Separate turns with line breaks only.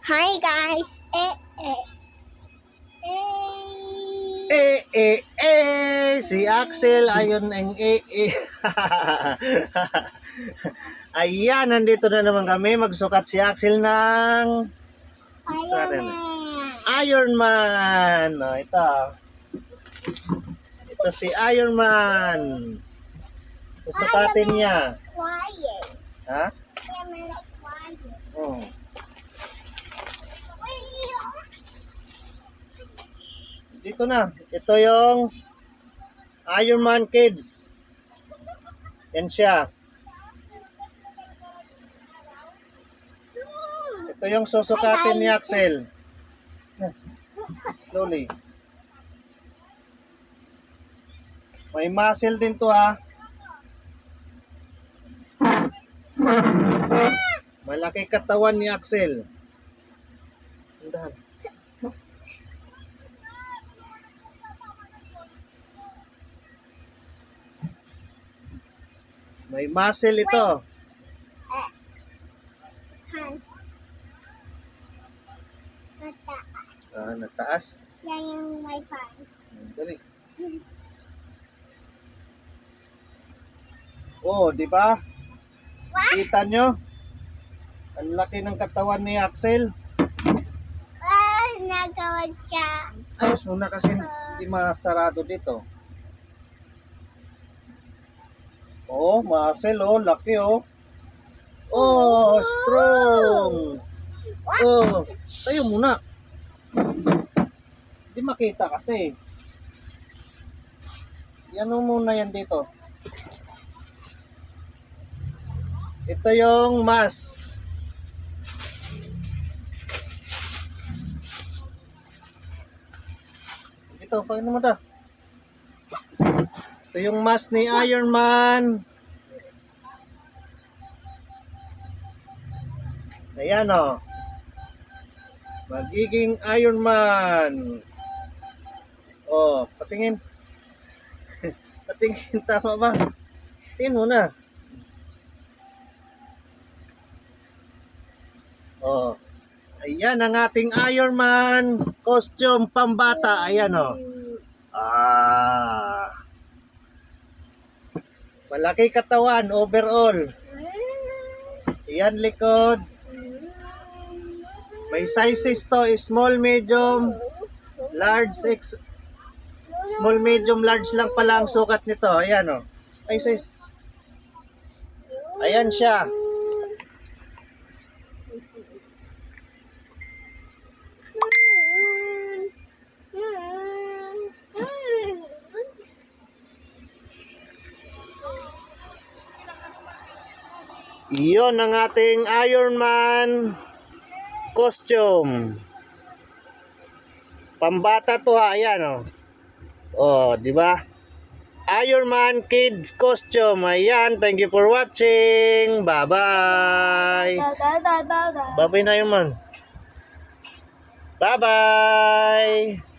Hi guys.
Si Axel ayun ang Ayan, nandito na naman kami. Magsukat si Axel ng Iron Man. Oh, ito. Ito si Iron Man. Susukatin niya.
Quiet.
Ha?
Quiet.
Oh. Dito na. Ito yung Iron Man Kids. Yan siya. Ito yung susukatin ni Axel. Slowly. May muscle din to ha. Malaki katawan ni Axel. Andahan. May muscle ito.
Hands. Mataas.
Nataas.
Yan yung my pants.
Dali. Oh, di ba? Kita nyo? Ang laki ng katawan ni Axel.
Nagawa siya.
Ayos muna kasi hindi masarado dito. Oh, muscle oh, laki oh. Oh, strong. Oh, tayo muna. Hindi makita kasi. Yan muna yan dito. Ito yung mask. Ito, paano mo ta? Ito yung mask ni Iron Man. Ayan o. Magiging Iron Man. Oh, patingin. Patingin, tama ba? Tingin mo na. Oh. Ayan ang ating Iron Man costume pambata. Ayan o. Malaki katawan overall. Ayan likod. May sizes to, small, medium, large, small, medium, large lang pala ang sukat nito. Ayan o. Ay, size. Ayan siya. Iyon ang ating Iron Man costume. Pambata to ha, ayan oh. Oh, di ba? Iron Man Kids costume. Ayan, thank you for watching. Bye-bye. Bye-bye na Iron Man. Bye-bye.